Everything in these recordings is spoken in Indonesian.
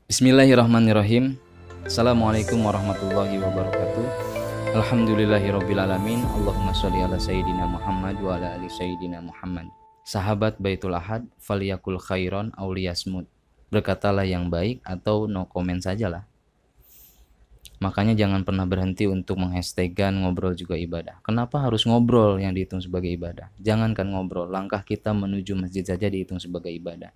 Bismillahirrahmanirrahim. Assalamualaikum warahmatullahi wabarakatuh. Alhamdulillahirrabbilalamin. Allahumma sholli ala sayyidina Muhammad wa ala ali sayyidina Muhammad. Sahabat Baitul Ahad, faliyakul khairon auliyasmud. Berkatalah yang baik atau no comment sajalah. Makanya jangan pernah berhenti untuk menghashtagkan ngobrol juga ibadah. Kenapa harus ngobrol yang dihitung sebagai ibadah? Jangankan ngobrol, langkah kita menuju masjid saja dihitung sebagai ibadah.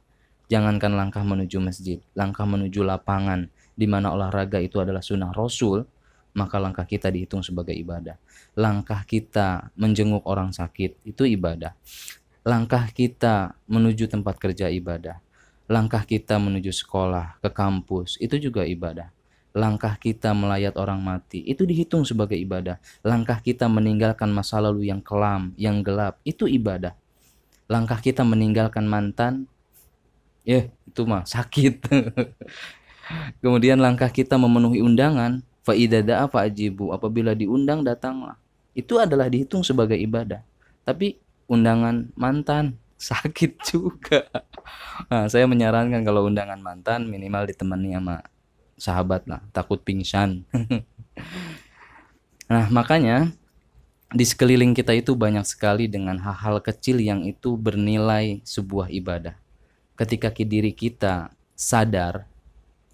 Jangankan langkah menuju masjid, langkah menuju lapangan di mana olahraga itu adalah sunnah Rasul, maka langkah kita dihitung sebagai ibadah. Langkah kita menjenguk orang sakit itu ibadah. Langkah kita menuju tempat kerja ibadah. Langkah kita menuju sekolah, ke kampus itu juga ibadah. Langkah kita melayat orang mati itu dihitung sebagai ibadah. Langkah kita meninggalkan masa lalu yang kelam, yang gelap itu ibadah. Langkah kita meninggalkan mantan, itu mah sakit. Kemudian langkah kita memenuhi undangan, fa idza da'a fa'jibu, apabila diundang datanglah. Itu adalah dihitung sebagai ibadah. Tapi undangan mantan sakit juga. Nah, saya menyarankan kalau undangan mantan minimal ditemani sama sahabat lah, takut pingsan. Nah, makanya di sekeliling kita itu banyak sekali dengan hal-hal kecil yang itu bernilai sebuah ibadah. Ketika diri kita sadar,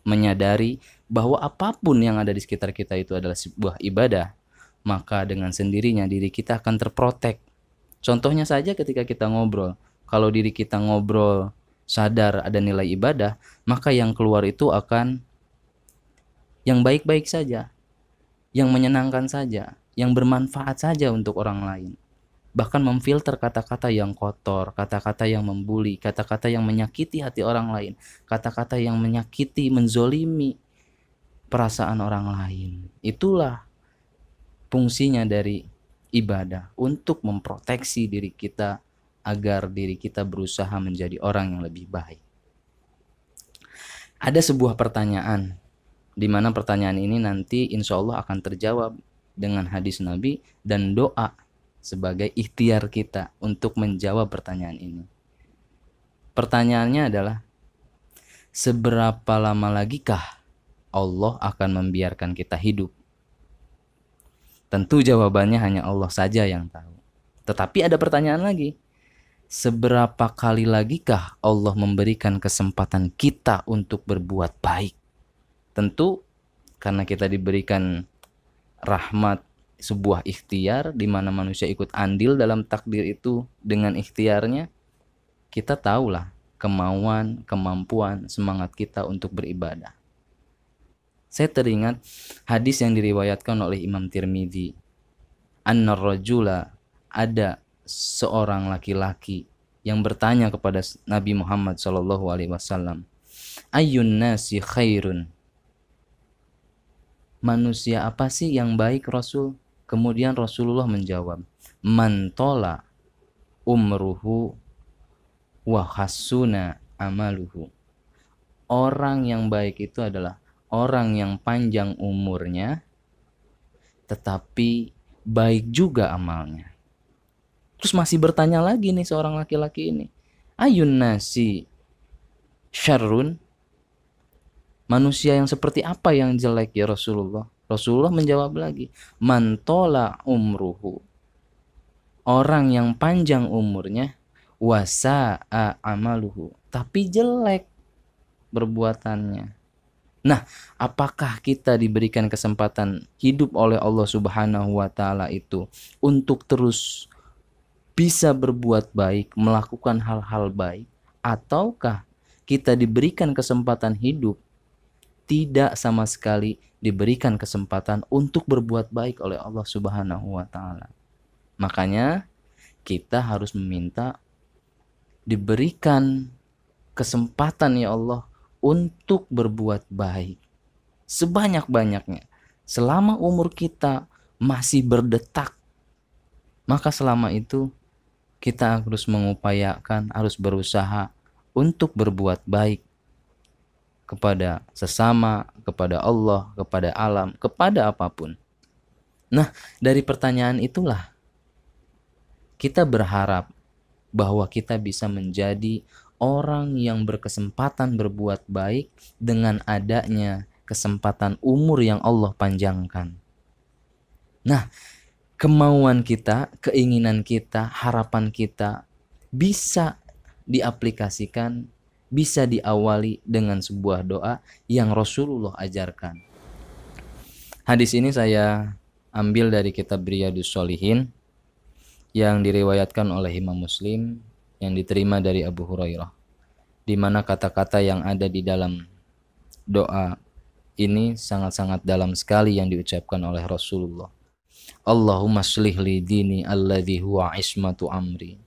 menyadari bahwa apapun yang ada di sekitar kita itu adalah sebuah ibadah, maka dengan sendirinya diri kita akan terprotek. Contohnya saja ketika kita ngobrol, kalau diri kita ngobrol sadar ada nilai ibadah, maka yang keluar itu akan yang baik-baik saja, yang menyenangkan saja, yang bermanfaat saja untuk orang lain. Bahkan memfilter kata-kata yang kotor, kata-kata yang membuli, kata-kata yang menyakiti hati orang lain, kata-kata yang menyakiti, menzolimi perasaan orang lain. Itulah fungsinya dari ibadah, untuk memproteksi diri kita agar diri kita berusaha menjadi orang yang lebih baik. Ada sebuah pertanyaan, di mana pertanyaan ini nanti insya Allah akan terjawab dengan hadis Nabi dan doa sebagai ikhtiar kita untuk menjawab pertanyaan ini. Pertanyaannya adalah, seberapa lama lagikah Allah akan membiarkan kita hidup? Tentu jawabannya hanya Allah saja yang tahu. Tetapi ada pertanyaan lagi, seberapa kali lagikah Allah memberikan kesempatan kita untuk berbuat baik? Tentu karena kita diberikan rahmat sebuah ikhtiar di mana manusia ikut andil dalam takdir itu dengan ikhtiarnya, kita tahulah kemauan, kemampuan, semangat kita untuk beribadah. Saya teringat hadis yang diriwayatkan oleh Imam Tirmidzi. Annar rajula, ada seorang laki-laki yang bertanya kepada Nabi Muhammad SAW, Ayyun nasi khairun, manusia apa sih yang baik Rasul? Kemudian Rasulullah menjawab, man tola umruhu wa hasuna amaluhu. Orang yang baik itu adalah orang yang panjang umurnya tetapi baik juga amalnya. Terus masih bertanya lagi nih seorang laki-laki ini, ayun nasi syarrun, manusia yang seperti apa yang jelek ya Rasulullah? Rasulullah menjawab lagi, man tola umruhu, orang yang panjang umurnya, wasa'a amaluhu, tapi jelek perbuatannya. Nah, apakah kita diberikan kesempatan hidup oleh Allah Subhanahu wa taala itu untuk terus bisa berbuat baik, melakukan hal-hal baik, ataukah kita diberikan kesempatan hidup tidak sama sekali diberikan kesempatan untuk berbuat baik oleh Allah Subhanahu wa taala? Makanya kita harus meminta diberikan kesempatan ya Allah untuk berbuat baik sebanyak-banyaknya. Selama umur kita masih berdetak, maka selama itu kita harus mengupayakan, harus berusaha untuk berbuat baik kepada sesama, kepada Allah, kepada alam, kepada apapun. Nah, dari pertanyaan itulah kita berharap bahwa kita bisa menjadi orang yang berkesempatan berbuat baik dengan adanya kesempatan umur yang Allah panjangkan. Nah, kemauan kita, keinginan kita, harapan kita bisa diaplikasikan, bisa diawali dengan sebuah doa yang Rasulullah ajarkan. Hadis ini saya ambil dari kitab Riyadhus Shalihin yang diriwayatkan oleh Imam Muslim, yang diterima dari Abu Hurairah, di mana kata-kata yang ada di dalam doa ini sangat-sangat dalam sekali yang diucapkan oleh Rasulullah. Allahumma shlih li dini alladhi huwa ismatu amri.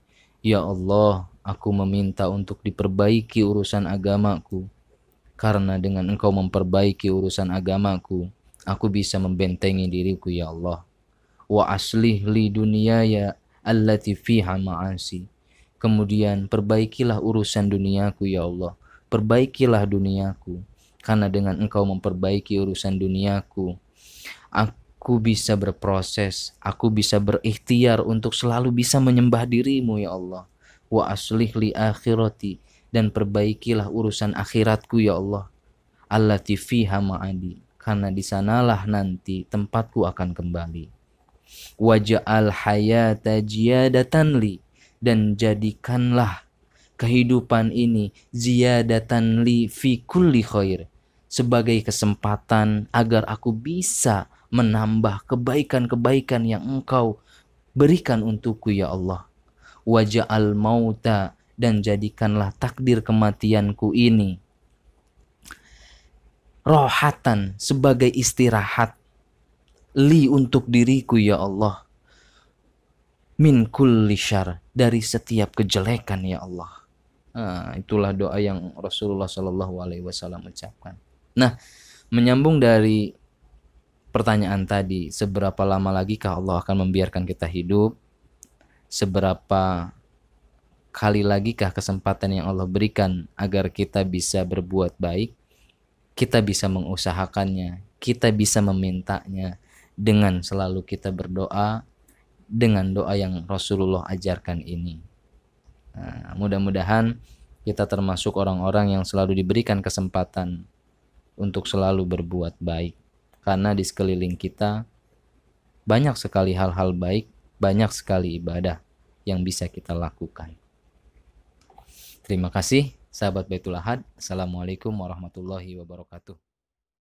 Ya Allah, aku meminta untuk diperbaiki urusan agamaku, karena dengan Engkau memperbaiki urusan agamaku, aku bisa membentengi diriku ya Allah. Wa aslih li dunyaya allati fiha ma'asi. Kemudian perbaikilah urusan duniaku ya Allah. Perbaikilah duniaku, karena dengan Engkau memperbaiki urusan duniaku, aku bisa berproses, aku bisa berikhtiar untuk selalu bisa menyembah dirimu ya Allah. Wa aslih li akhirati, dan perbaikilah urusan akhiratku ya Allah. Allati fiha ma'adi, karena di sanalah nanti tempatku akan kembali. Waja'al hayata ziyadatan li, dan jadikanlah kehidupan ini ziyadatan li fi kulli khair, sebagai kesempatan agar aku bisa menambah kebaikan-kebaikan yang Engkau berikan untukku ya Allah. Waja'al mauta, dan jadikanlah takdir kematianku ini rohatan, sebagai istirahat, li, untuk diriku ya Allah, min kulli syarr, dari setiap kejelekan ya Allah. Nah, itulah doa yang Rasulullah Shallallahu Alaihi Wasallam ucapkan. Nah, menyambung dari pertanyaan tadi, seberapa lama lagi kah Allah akan membiarkan kita hidup? Seberapa kali lagi kah kesempatan yang Allah berikan agar kita bisa berbuat baik? Kita bisa mengusahakannya, kita bisa memintanya dengan selalu kita berdoa dengan doa yang Rasulullah ajarkan ini. Nah, mudah-mudahan kita termasuk orang-orang yang selalu diberikan kesempatan untuk selalu berbuat baik, karena di sekeliling kita banyak sekali hal-hal baik, banyak sekali ibadah yang bisa kita lakukan. Terima kasih sahabat Baitul Ahad. Assalamualaikum warahmatullahi wabarakatuh.